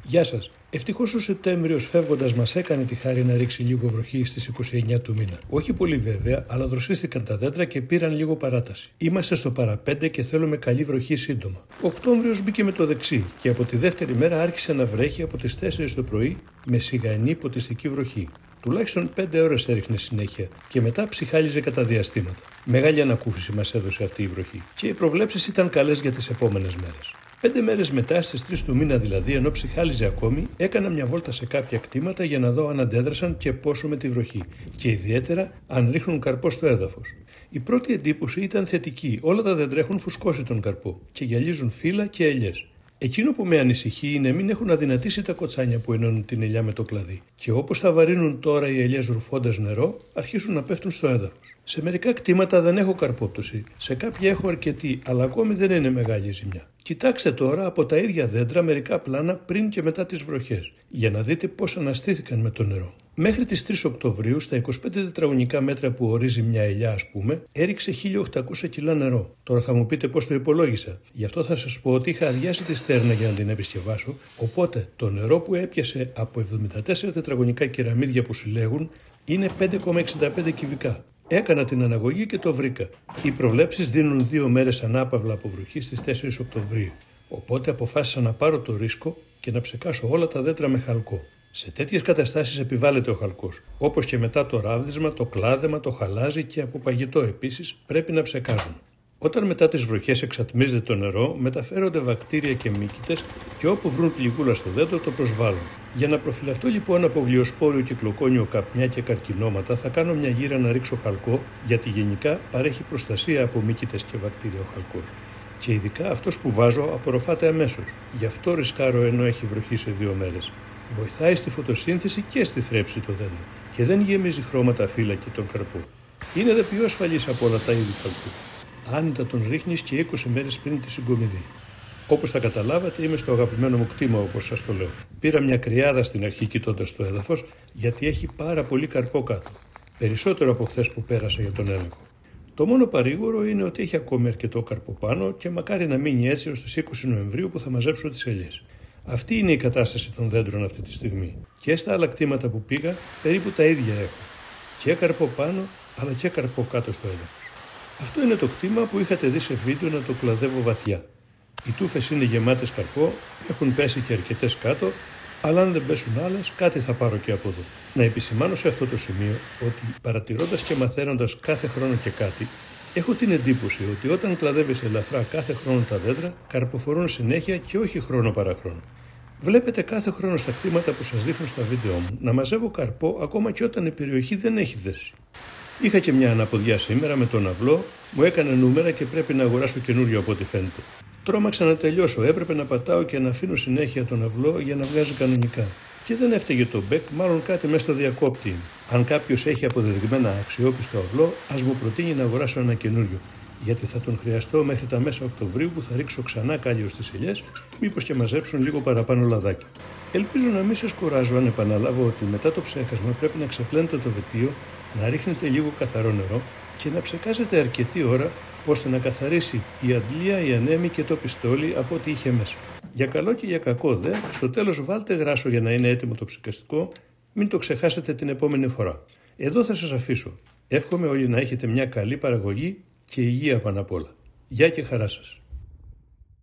Γεια σας. Ευτυχώς ο Σεπτέμβριος φεύγοντας μας έκανε τη χάρη να ρίξει λίγο βροχή στις 29 του μήνα. Όχι πολύ βέβαια, αλλά δροσίστηκαν τα δέντρα και πήραν λίγο παράταση. Είμαστε στο παραπέντε και θέλουμε καλή βροχή σύντομα. Ο Οκτώβριος μπήκε με το δεξί και από τη δεύτερη μέρα άρχισε να βρέχει από τις 4 το πρωί με σιγανή ποτιστική βροχή. Τουλάχιστον 5 ώρες έριχνε συνέχεια και μετά ψιχάλιζε κατά διαστήματα. Μεγάλη ανακούφιση μας έδωσε αυτή η βροχή και οι προβλέψεις ήταν καλές για τις επόμενες μέρες. 5 μέρες μετά, στις 3 του μήνα δηλαδή, ενώ ψιχάλιζε ακόμη, έκανα μια βόλτα σε κάποια κτήματα για να δω αν αντέδρασαν και πόσο με τη βροχή, και ιδιαίτερα αν ρίχνουν καρπό στο έδαφος. Η πρώτη εντύπωση ήταν θετική, όλα τα δέντρα έχουν φουσκώσει τον καρπό και γυαλίζουν φύλλα και ελιές. Εκείνο που με ανησυχεί είναι μην έχουν αδυνατήσει τα κοτσάνια που ενώνουν την ελιά με το κλαδί. Και όπως θα βαρύνουν τώρα οι ελιές ρουφώντας νερό, αρχίσουν να πέφτουν στο έδαφος. Σε μερικά κτήματα δεν έχω καρπόπτωση, σε κάποια έχω αρκετή, αλλά ακόμη δεν είναι μεγάλη ζημιά. Κοιτάξτε τώρα από τα ίδια δέντρα μερικά πλάνα πριν και μετά τις βροχές, για να δείτε πώς αναστήθηκαν με το νερό. Μέχρι τις 3 Οκτωβρίου, στα 25 τετραγωνικά μέτρα που ορίζει μια ελιά, ας πούμε, έριξε 1.800 κιλά νερό. Τώρα θα μου πείτε πώς το υπολόγισα. Γι' αυτό θα σας πω ότι είχα αδειάσει τη στέρνα για να την επισκευάσω, οπότε το νερό που έπιασε από 74 τετραγωνικά κεραμίδια που συλλέγουν είναι 5,65 κυβικά. Έκανα την αναγωγή και το βρήκα. Οι προβλέψεις δίνουν 2 μέρες ανάπαυλα από βροχή στις 4 Οκτωβρίου. Οπότε αποφάσισα να πάρω το ρίσκο και να ψεκάσω όλα τα δέντρα με χαλκό. Σε τέτοιες καταστάσεις επιβάλλεται ο χαλκός. Όπως και μετά το ράβδισμα, το κλάδεμα, το χαλάζι και από παγιτό επίσης πρέπει να ψεκάζουν. Όταν μετά τις βροχές εξατμίζεται το νερό, μεταφέρονται βακτήρια και μύκητες και όπου βρουν πληγούλα στο δέντρο το προσβάλλουν. Για να προφυλαχτώ λοιπόν από γλιοσπόριο, κυκλοκόνιο, καπνιά και καρκινώματα, θα κάνω μια γύρα να ρίξω χαλκό, γιατί γενικά παρέχει προστασία από μύκητες και βακτήρια ο χαλκός. Και ειδικά αυτός που βάζω απορροφάται αμέσως. Γι' αυτό ρισκάρω ενώ έχει βροχή σε 2 μέρες. Βοηθάει στη φωτοσύνθεση και στη θρέψη το δέντρο και δεν γεμίζει χρώματα φύλλα και τον καρπό. Είναι δε πιο ασφαλής από όλα τα είδη χαλκού. Άνετα τον ρίχνεις και 20 μέρες πριν τη συγκομιδή. Όπως θα καταλάβατε, είμαι στο αγαπημένο μου κτήμα, όπως σας το λέω. Πήρα μια κρυάδα στην αρχή κοιτώντας το έδαφος, γιατί έχει πάρα πολύ καρπό κάτω. Περισσότερο από χθες που πέρασα για τον έλεγχο. Το μόνο παρήγορο είναι ότι έχει ακόμη αρκετό καρπό πάνω και μακάρι να μείνει έτσι ως τις 20 Νοεμβρίου που θα μαζέψω τις ελιές. Αυτή είναι η κατάσταση των δέντρων αυτή τη στιγμή. Και στα άλλα κτήματα που πήγα, περίπου τα ίδια έχω. Και καρπό πάνω, αλλά και καρπό κάτω στο έδαφος. Αυτό είναι το κτήμα που είχατε δει σε βίντεο να το κλαδεύω βαθιά. Οι τούφες είναι γεμάτες καρπό, έχουν πέσει και αρκετές κάτω, αλλά αν δεν πέσουν άλλες, κάτι θα πάρω και από εδώ. Να επισημάνω σε αυτό το σημείο ότι παρατηρώντας και μαθαίνοντας κάθε χρόνο και κάτι, έχω την εντύπωση ότι όταν κλαδεύεις ελαφρά κάθε χρόνο τα δέντρα, καρποφορούν συνέχεια και όχι χρόνο παρά χρόνο. Βλέπετε κάθε χρόνο στα κτήματα που σας δείχνω στα βίντεο μου να μαζεύω καρπό ακόμα και όταν η περιοχή δεν έχει δέσει. Είχα και μια αναποδιά σήμερα με τον αυλό, μου έκανε νούμερα και πρέπει να αγοράσω καινούριο από ό,τι φαίνεται. Τρόμαξα να τελειώσω, έπρεπε να πατάω και να αφήνω συνέχεια τον αυλό για να βγάζει κανονικά. Και δεν έφταιγε το μπέκ, μάλλον κάτι μέσα στο διακόπτη είναι. Αν κάποιος έχει αποδεδειγμένα αξιόπιστο αυλό, ας μου προτείνει να αγοράσω ένα καινούριο. Γιατί θα τον χρειαστώ μέχρι τα μέσα Οκτωβρίου που θα ρίξω ξανά κάλιο στις ελιές, μήπως και μαζέψουν λίγο παραπάνω λαδάκια. Ελπίζω να μην σας κουράζω αν επαναλάβω ότι μετά το ψέκασμα πρέπει να ξεπλένετε το βετίο, να ρίχνετε λίγο καθαρό νερό και να ψεκάζετε αρκετή ώρα ώστε να καθαρίσει η αντλία, η ανέμη και το πιστόλι από ό,τι είχε μέσα. Για καλό και για κακό δε, στο τέλος βάλτε γράσο για να είναι έτοιμο το ψεκαστικό, μην το ξεχάσετε την επόμενη φορά. Εδώ θα σας αφήσω. Εύχομαι όλοι να έχετε μια καλή παραγωγή και υγεία πάνω απ' όλα. Γεια και χαρά σας.